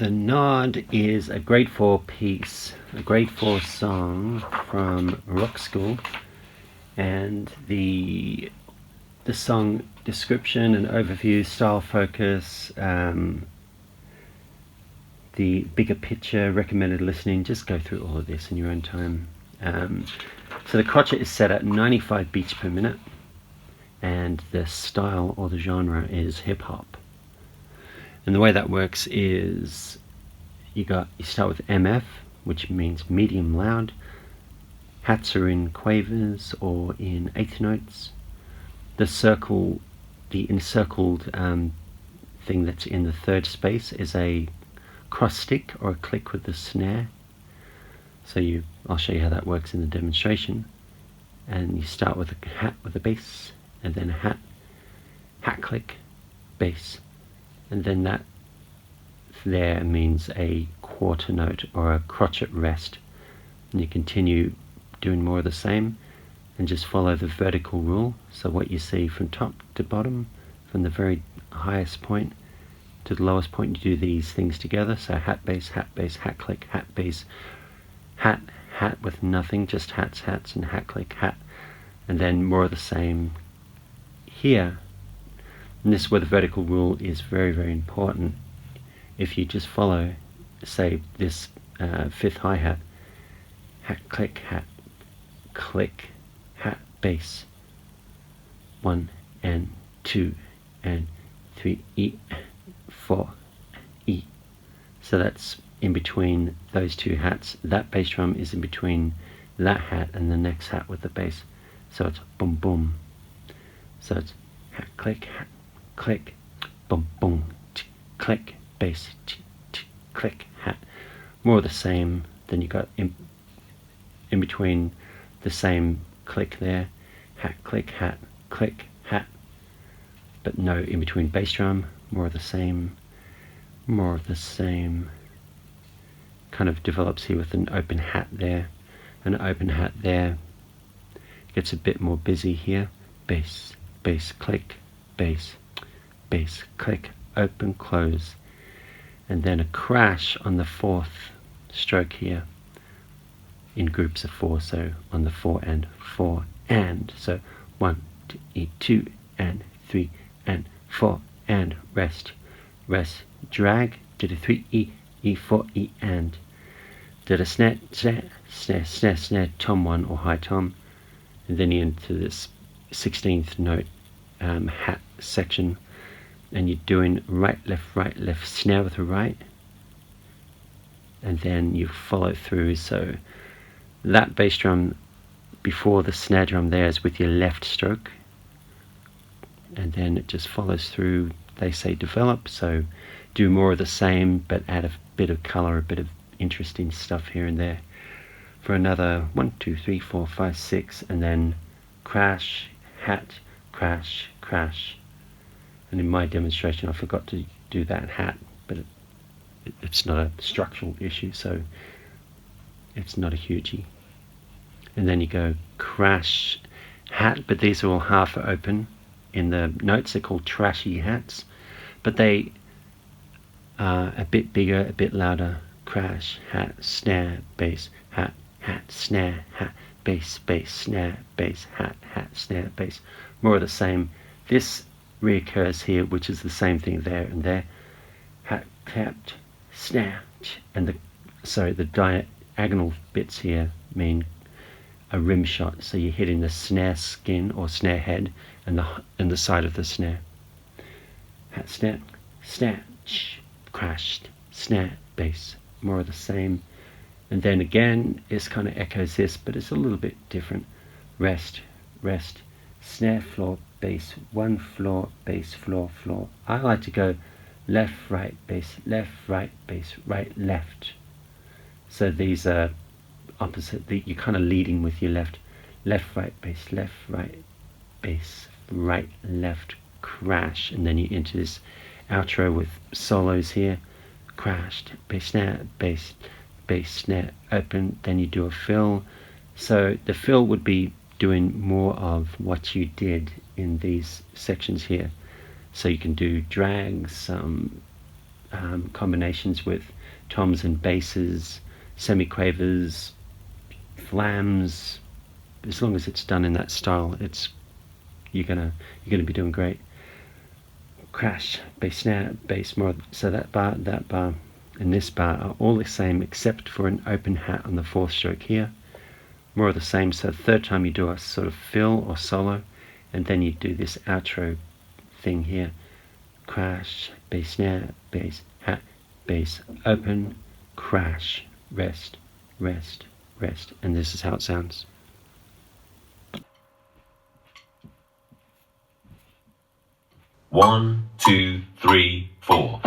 The Nod is a grade 4 piece, a grade 4 song from Rockschool, and the song description and overview, style focus, the bigger picture, recommended listening, just go through all of this in your own time. So the crotchet is set at 95 beats per minute, and the style or the genre is hip hop. And the way that works is you start with MF, which means medium loud. Hats are in quavers or in eighth notes. The encircled thing that's in the third space is a cross stick or a click with the snare. So I'll show you how that works in the demonstration. And you start with a hat with a bass, and then a hat click, bass, and then that there means a quarter note or a crotchet rest. And you continue doing more of the same and just follow the vertical rule. So what you see from top to bottom, from the very highest point to the lowest point, you do these things together. So hat bass, hat click, hat bass, hat with nothing, just hats, and hat click, hat, and then more of the same here. And this is where the vertical rule is very, very important. If you just follow, say, this fifth hi-hat, click, hat, bass, 1 and 2 and 3, E, 4, E. So that's in between those two hats. That bass drum is in between that hat and the next hat with the bass. So it's boom, boom. So it's hat, click, boom, boom, click, bass, click, hat. More of the same. Then you got in between the same click there, hat, click, hat, but no in between bass drum. More of the same. Kind of develops here with an open hat there, an open hat there. Gets a bit more busy here. Bass, click, bass, click, open, close, and then a crash on the fourth stroke here in groups of 4. So on the 4 and so 1, 2 and 3 and 4 and rest, drag, did a 3 E 4 E and did a snare, tom 1 or high tom, and then you into this 16th note hat section, and you're doing right, left, snare with the right, and then you follow through. So that bass drum before the snare drum there is with your left stroke, and then it just follows through. They say develop, so do more of the same but add a bit of color, a bit of interesting stuff here and there for another 1, 2, 3, 4, 5, 6, and then crash, hat, crash. And in my demonstration I forgot to do that hat, but it's not a structural issue, so it's not a hugey. And then you go crash, hat, but these are all half open in the notes. They're called trashy hats, but they are a bit bigger, a bit louder. Crash, hat, snare, bass, hat, snare, hat, bass, snare, bass, hat, snare, bass. More of the same. This reoccurs here, which is the same thing there and there. Hat, snare, and the diagonal bits here mean a rim shot. So you're hitting the snare skin or snare head and the side of the snare. Hat, snare, crashed, snare, bass. More of the same. And then again, it kind of echoes this, but it's a little bit different. Rest, snare, floor, bass, 1 floor, bass, floor. I like to go left, right, bass, right, left. So these are opposite. You're kind of leading with your left, right, bass, right, left, crash, and then you into this outro with solos here. Crashed, bass, snare, open, then you do a fill. So the fill would be doing more of what you did in these sections here. So you can do drags, combinations with toms and basses, semiquavers, flams. As long as it's done in that style, you're gonna be doing great. Crash, bass snare, bass mod. So that bar, and this bar are all the same except for an open hat on the fourth stroke here. More of the same. So the third time you do a sort of fill or solo, and then you do this outro thing here. Crash, bass snare, bass hat, bass open, crash, rest, rest, rest, and this is how it sounds. 1, 2, 3, 4.